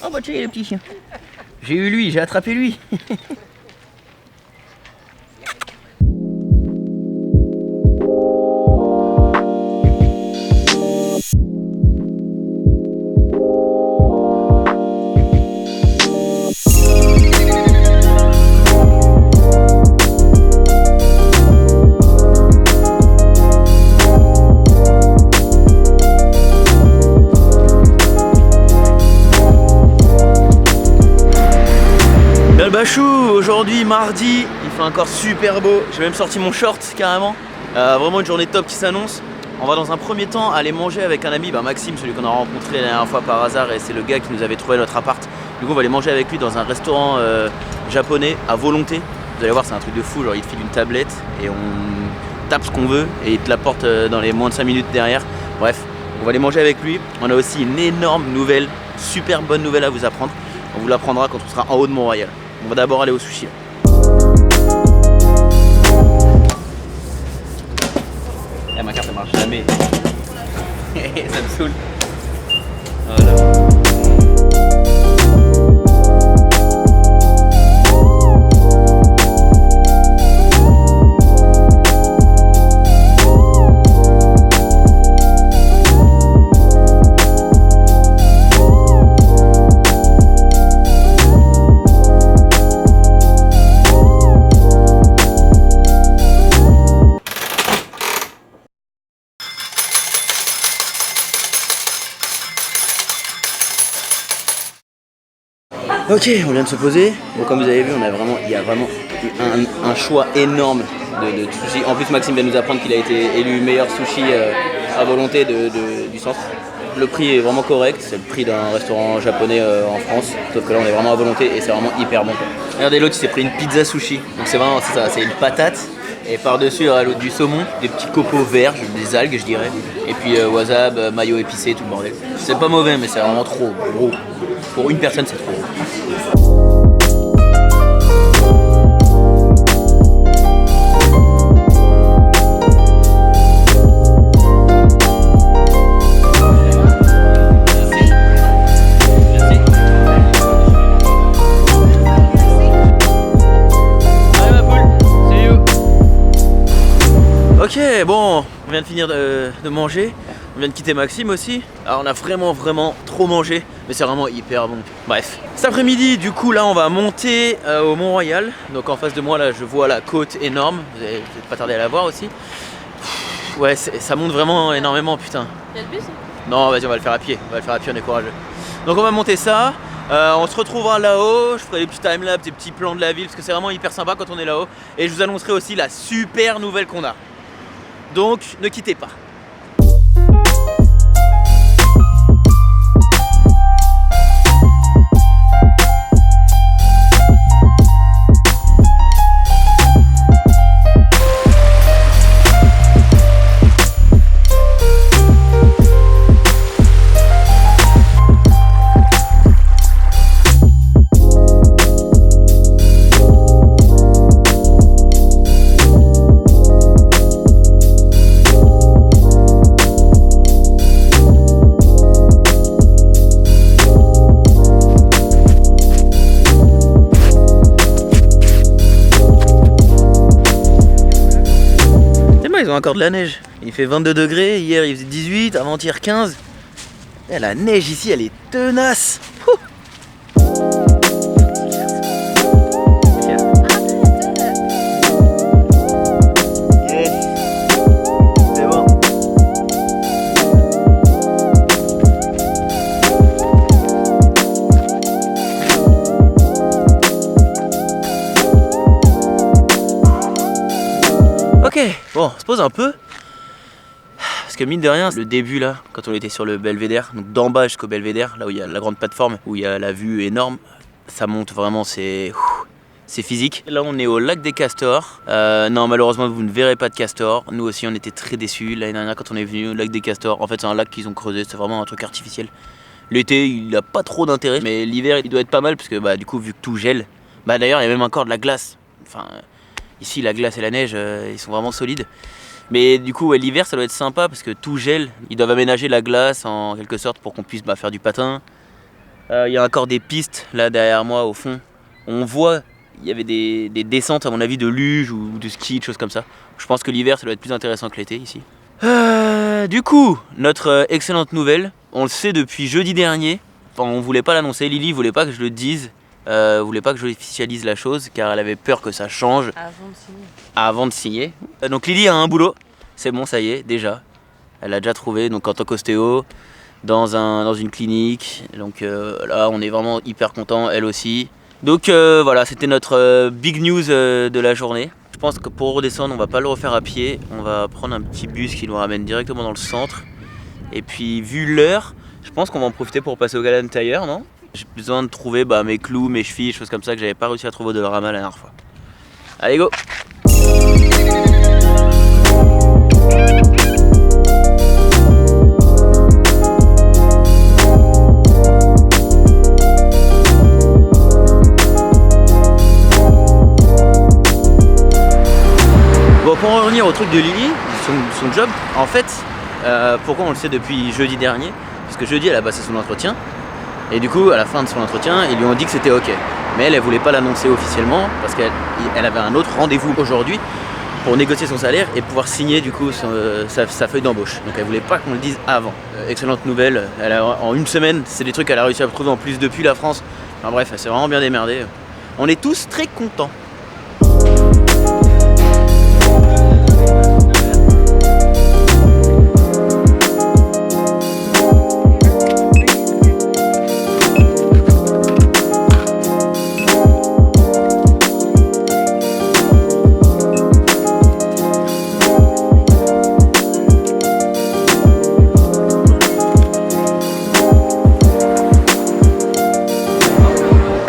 Oh bah tiens, il y a le petit chien. J'ai eu lui, j'ai attrapé lui. Bachou, aujourd'hui mardi, il fait encore super beau. J'ai même sorti mon short carrément. Vraiment une journée top qui s'annonce. On va dans un premier temps aller manger avec un ami, Maxime, celui qu'on a rencontré la dernière fois par hasard, et c'est le gars qui nous avait trouvé notre appart. Du coup on va aller manger avec lui dans un restaurant japonais à volonté. Vous allez voir, c'est un truc de fou, genre il te file une tablette et on tape ce qu'on veut et il te l'apporte dans les moins de 5 minutes derrière. Bref, on va aller manger avec lui. On a aussi une énorme nouvelle, super bonne nouvelle à vous apprendre. On vous l'apprendra quand on sera en haut de Mont-Royal. On va d'abord aller au sushi. Eh, ma carte elle marche jamais. Ça me saoule. Voilà. Ok, on vient de se poser. Bon, comme vous avez vu, il y a vraiment un choix énorme de sushi. En plus, Maxime vient nous apprendre qu'il a été élu meilleur sushi à volonté du centre. Le prix est vraiment correct, c'est le prix d'un restaurant japonais en France. Sauf que là, on est vraiment à volonté et c'est vraiment hyper bon. Regardez, l'autre, il s'est pris une pizza sushi. Donc c'est vraiment ça, c'est une patate. Et par-dessus, il y aura du saumon, des petits copeaux verts, des algues, je dirais. Et puis wasabi, mayo épicé, tout le bordel. C'est pas mauvais, mais c'est vraiment trop gros. Pour une personne, c'est trop gros. Ok, bon, on vient de finir de manger, on vient de quitter Maxime aussi. Alors on a vraiment trop mangé, mais c'est vraiment hyper bon. Bref, cet après-midi, du coup là on va monter au Mont-Royal. Donc en face de moi là je vois la côte énorme, vous allez peut-être pas tarder à la voir aussi. Ouais, ça monte vraiment énormément, putain. Y'a le bus? Non, vas-y, on va le faire à pied, on est courageux. Donc on va monter ça. On se retrouvera là-haut, je ferai des petits timelapses, des petits plans de la ville parce que c'est vraiment hyper sympa quand on est là-haut. Et je vous annoncerai aussi la super nouvelle qu'on a. Donc ne quittez pas. Ils ont encore de la neige. Il fait 22 degrés, hier il faisait 18, avant-hier 15. Et la neige ici, elle est tenace. Ouh. Yes. C'est bon. Ok, bon, on se pose un peu. Parce que mine de rien, le début là, quand on était sur le belvédère, donc d'en bas jusqu'au belvédère, là où il y a la grande plateforme, où il y a la vue énorme, ça monte vraiment, c'est physique. Là on est au lac des Castors. Non, malheureusement vous ne verrez pas de castors. Nous aussi on était très déçus l'année dernière quand on est venu au lac des Castors. En fait c'est un lac qu'ils ont creusé, c'est vraiment un truc artificiel. L'été il n'a pas trop d'intérêt, mais l'hiver il doit être pas mal parce que bah, du coup vu que tout gèle, bah d'ailleurs il y a même encore de la glace. Enfin, ici la glace et la neige ils sont vraiment solides. Mais du coup ouais, l'hiver ça doit être sympa parce que tout gèle. Ils doivent aménager la glace en quelque sorte pour qu'on puisse faire du patin. Il y a encore des pistes là derrière moi au fond. On voit, il y avait des descentes à mon avis de luge ou de ski, de choses comme ça. Je pense que l'hiver ça doit être plus intéressant que l'été ici. Du coup, notre excellente nouvelle, on le sait depuis jeudi dernier. Enfin, on voulait pas l'annoncer, Lily voulait pas que je le dise. Voulait pas que je officialise la chose car elle avait peur que ça change avant de signer. Donc Lily a un boulot, c'est bon, ça y est, déjà. Elle a déjà trouvé, donc en tant qu'ostéo, dans une clinique. Donc là, on est vraiment hyper contents, elle aussi. Donc voilà, c'était notre big news de la journée. Je pense que pour redescendre, on va pas le refaire à pied. On va prendre un petit bus qui nous ramène directement dans le centre. Et puis, vu l'heure, je pense qu'on va en profiter pour passer au Galant Tire, non? J'ai besoin de trouver mes clous, mes chevilles, choses comme ça que j'avais pas réussi à trouver au Dollarama la dernière fois. Allez, go! Bon, pour en revenir au truc de Lily, son job, en fait, pourquoi on le sait depuis jeudi dernier? Parce que jeudi, elle a passé son entretien. Et du coup, à la fin de son entretien, ils lui ont dit que c'était ok. Mais elle voulait pas l'annoncer officiellement parce qu'elle avait un autre rendez-vous aujourd'hui pour négocier son salaire et pouvoir signer du coup sa feuille d'embauche. Donc elle voulait pas qu'on le dise avant. Excellente nouvelle, en une semaine, c'est des trucs qu'elle a réussi à trouver en plus depuis la France. Enfin bref, elle s'est vraiment bien démerdée. On est tous très contents.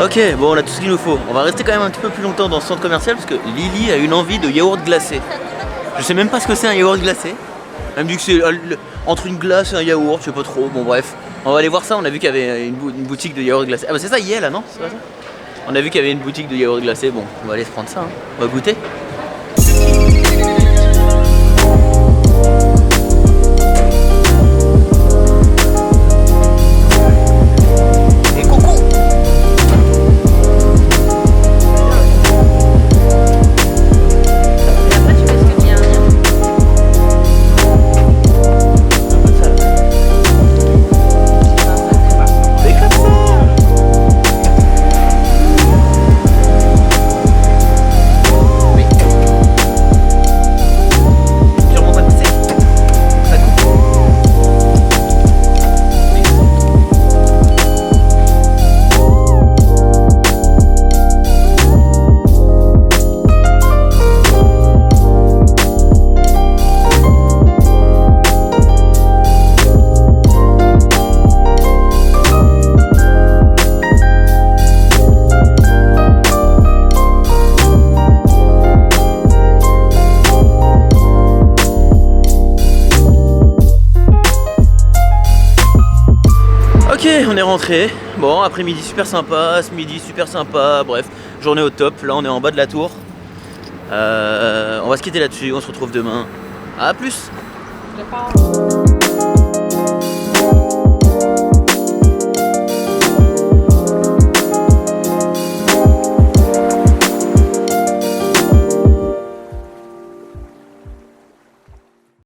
Ok, bon, on a tout ce qu'il nous faut. On va rester quand même un petit peu plus longtemps dans ce centre commercial parce que Lily a une envie de yaourt glacé. Je sais même pas ce que c'est un yaourt glacé. Elle me dit que c'est entre une glace et un yaourt, je sais pas trop. Bon, bref, on va aller voir ça. On a vu qu'il y avait une boutique de yaourt glacé. Ah, bah c'est ça, là, non? C'est pas ça? On a vu qu'il y avait une boutique de yaourt glacé. Bon, on va aller se prendre ça. Hein. On va goûter. Ok, on est rentré. Bon, après-midi super sympa, ce midi super sympa, bref, journée au top. Là, on est en bas de la tour. On va se quitter là-dessus, on se retrouve demain. À plus!